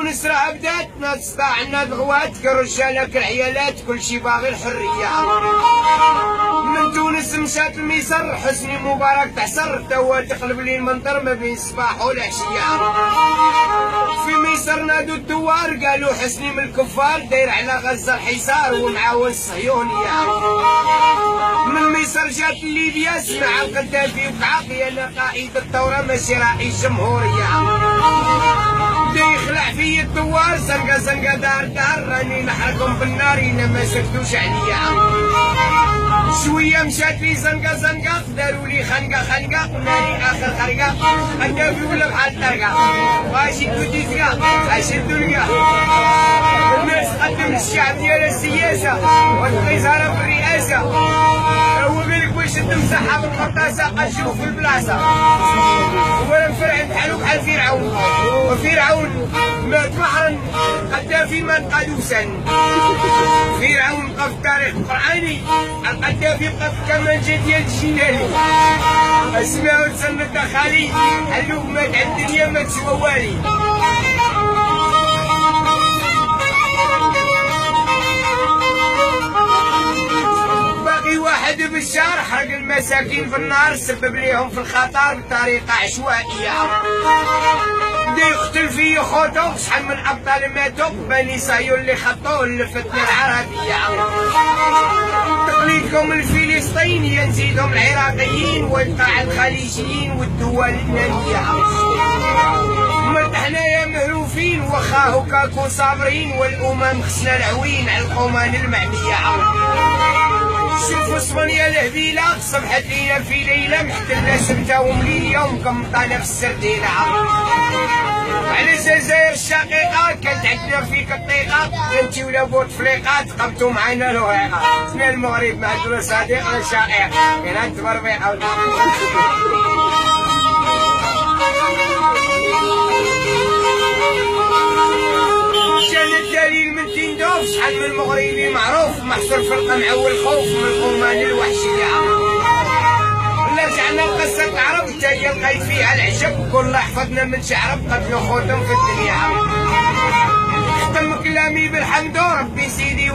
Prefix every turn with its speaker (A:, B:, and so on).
A: ونسرع بدات ناس طاعنا الغوات كالرجالة كالعيالات كل شي باغي الحرية. من تونس مشات الميسر حسني مبارك تعسر توا تقلب لي المنطر ما بين الصباح والعشية. في ميسر نادوا الدوار قالوا حسني من الكفار داير على غزة الحصار ومعاون الصهيونية. من ميسر جات ليبيا سمع القذافي وكعاقي انا قائد الثورة ماشي راعي الجمهورية. بدا يخلع في الدوار زنقه زنقه دار دار راني نحرقهم بالنار الا ما سكتوش عليا. شويه مشات لي زنقه زنقه داروا لي خنقه خنقه ناري اخر خرقه قدافي ولا بحال الطرقه غاشدوا ديزكا غاشدوا لقا. الناس قدم الشعب ديال السياسه والقيصره في الرئاسه هو قالك واش تمسحها بالقرطاسه قشروا في البلاصه. ولا فرع بحالو بحال فرعون وفرعون مات بحرا القذافي مات قادوسا. فرعون بقى في التاريخ القرآني القذافي بقى في الكمانجة ديال الجيلاني. اسمعوا تسنى خالي حلوك مات على الدنيا ما تسوى والي. باقي واحد بالشهر حرق المساكين في النار سبب ليهم في الخطر بطريقة عشوائية. بدا يقتل في خوتو شحال من ابطال ماتوا بني صهيون اللي خطوه للفتنة العربية. تقليدكم الفلسطينية نزيدهم العراقيين والقاع الخليجيين والدول النامية. ما حنايا مهروفين واخا هكاكو صابرين والامم خصنا العوين على القمان المعمية. شوفوا اسبانيا الهبيلة صبحت لينا في ليلة محتلة سبتة وملية ومقمطانة في السردينة. على الجزائر الشقيقة كانت عندنا فيك الطيقة انتي ولا بوتفليقة تقبتوا معانا الوهيقة. حنا المغرب مع الدول صديقة شقيق كاين هاد التبربيقة. كان الدليل من تندوف شحال من مغربي معروف محصور في القمع والخوف من الأمان الوحشية. رجعنا لقصة العرب حتى هي لقيت فيها العجب كل حفظنا من شعرب قتلوا خوتهم في الدنيا. ختم كلامي بالحمد وربي سيدي.